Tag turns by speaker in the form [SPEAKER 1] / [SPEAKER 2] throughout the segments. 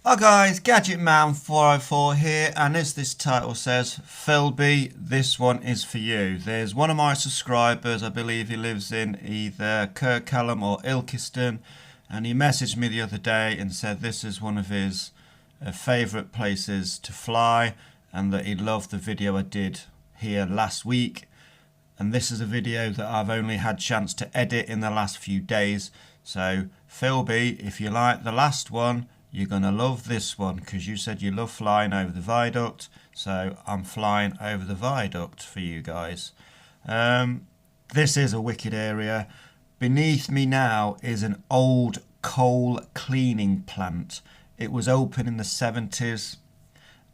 [SPEAKER 1] Hi guys, Gadget Man 404 here, and as this title says, Philby, this one is for you. There's one of my subscribers, I believe he lives in either Kirkcallam or Ilkeston, and he messaged me the other day and said this is one of his favourite places to fly, and that he loved the video I did here last week. And this is a video that I've only had chance to edit in the last few days. So Philby, if you like the last one, you're going to love this one, because you said you love flying over the viaduct. So I'm flying over the viaduct for you guys. This is a wicked area. Beneath me now is an old coal cleaning plant. It was open in the 70s.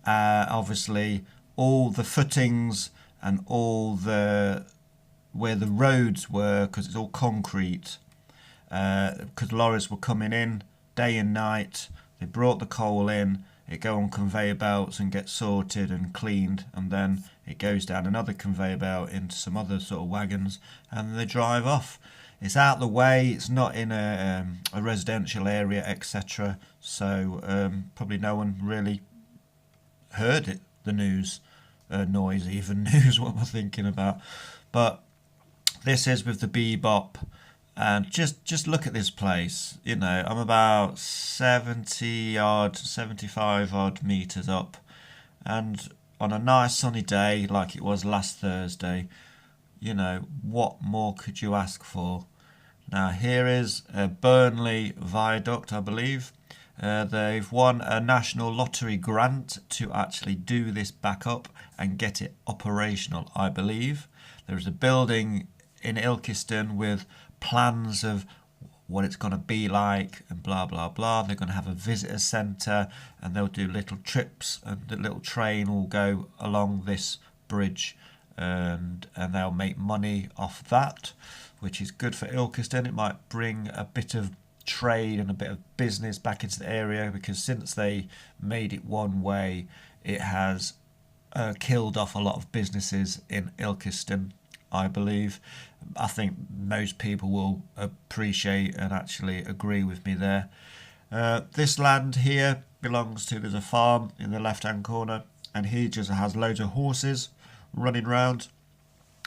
[SPEAKER 1] Obviously all the footings and all the where the roads were, because it's all concrete, because lorries were coming in day and night. They brought the coal in, it go on conveyor belts and get sorted and cleaned, and then it goes down another conveyor belt into some other sort of wagons, and they drive off. It's out the way, it's not in a residential area, etc. So probably no one really heard it, the news, noise even, news, what am I thinking about? But this is with the Bebop, and just look at this place. You know, I'm about 75 odd meters up, and on a nice sunny day like it was last Thursday, you know, what more could you ask for? Now here is a Burnley Viaduct, I believe. They've won a national lottery grant to actually do this backup and get it operational, I believe. There's a building in Ilkeston with plans of what it's going to be like and blah blah blah. They're going to have a visitor centre, and they'll do little trips, and the little train will go along this bridge, and they'll make money off that, which is good for Ilkeston. It might bring a bit of trade and a bit of business back into the area, because since they made it one way, it has killed off a lot of businesses in Ilkeston, I believe. I think most people will appreciate and actually agree with me there. This land here belongs to, there's a farm in the left hand corner, and he just has loads of horses running around.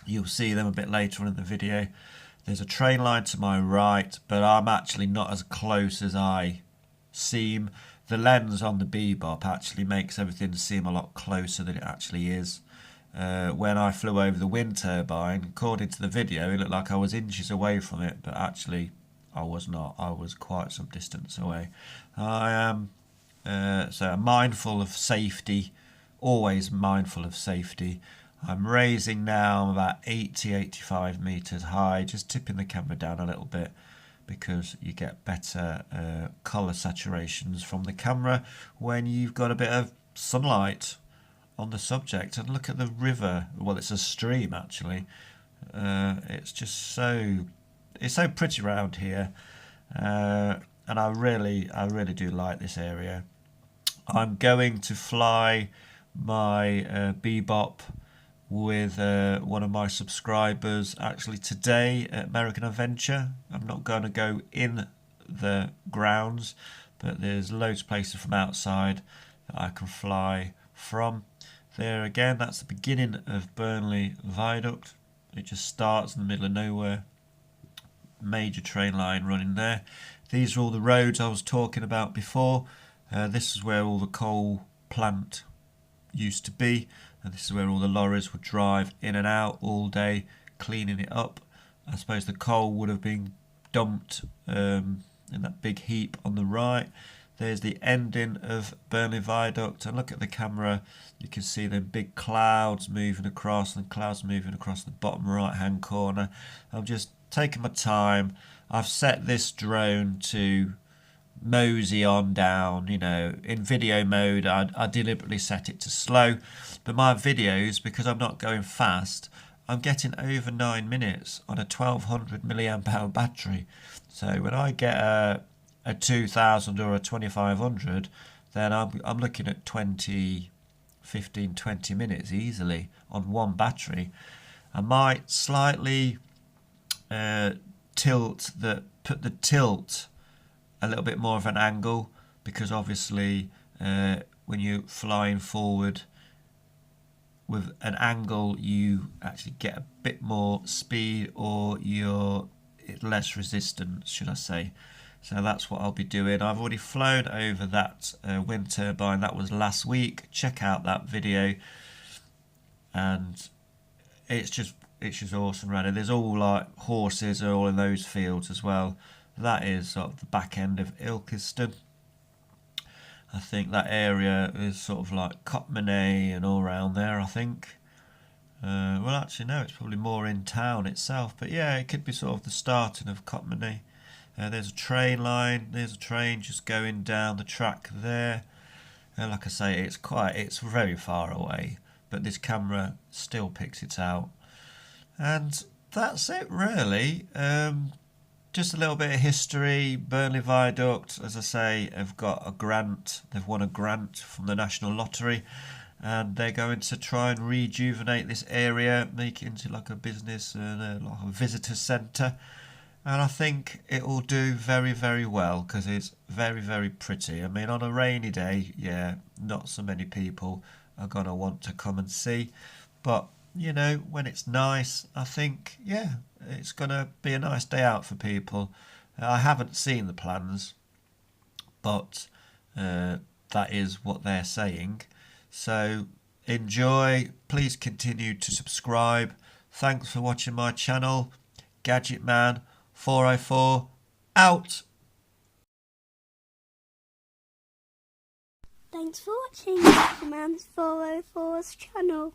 [SPEAKER 1] You'll see them a bit later on in the video. There's a train line to my right, but I'm actually not as close as I seem. The lens on the Bebop actually makes everything seem a lot closer than it actually is. When I flew over the wind turbine, according to the video, it looked like I was inches away from it, but actually I was not. I was quite some distance away. I am so mindful of safety, always mindful of safety. I'm raising now, I'm about 85 metres high, just tipping the camera down a little bit, because you get better colour saturations from the camera when you've got a bit of sunlight on the subject. And look at the river. Well, it's a stream actually. It's just it's so pretty around here, and I really do like this area. I'm going to fly my Bebop with one of my subscribers actually today at American Adventure. I'm not going to go in the grounds, but there's loads of places from outside that I can fly from. There again, that's the beginning of Burnley Viaduct. It just starts in the middle of nowhere. Major train line running there. These are all the roads I was talking about before. This is where all the coal plant used to be, and this is where all the lorries would drive in and out all day cleaning it up. I suppose the coal would have been dumped in that big heap on the right. There's the ending of Burnley Viaduct, and look at the camera, you can see them big clouds moving across, and clouds moving across the bottom right hand corner. I'm just taking my time. I've set this drone to mosey on down, you know, in video mode. I deliberately set it to slow, but my videos, because I'm not going fast, I'm getting over 9 minutes on a 1200 milliamp hour battery. So when I get a 2000 or a 2500, then I'm looking at 20 minutes easily on one battery. I might slightly put the tilt a little bit more of an angle, because obviously when you're flying forward with an angle, you actually get a bit more speed, or you're less resistance, should I say. So that's what I'll be doing. I've already flown over that wind turbine. That was last week. Check out that video. And it's just awesome around it. There's all like horses are all in those fields as well. That is sort of the back end of Ilkeston. I think that area is sort of like Cotmanay and all around there, I think. Well, actually, no, it's probably more in town itself. But yeah, it could be sort of the starting of Cotmanay. There's a train line. There's a train just going down the track there. Like I say, it's very far away, but this camera still picks it out. And that's it, really. Just a little bit of history. Bennerley Viaduct, as I say, have got a grant. They've won a grant from the National Lottery, and they're going to try and rejuvenate this area, make it into like a business and like a visitor centre. And I think it will do very, very well, because it's very, very pretty. I mean, on a rainy day, yeah, not so many people are going to want to come and see. But, you know, when it's nice, I think, yeah, it's going to be a nice day out for people. I haven't seen the plans, but that is what they're saying. So enjoy. Please continue to subscribe. Thanks for watching my channel. Gadget Man 404 out.
[SPEAKER 2] Thanks for watching Gadget Man's 404's channel.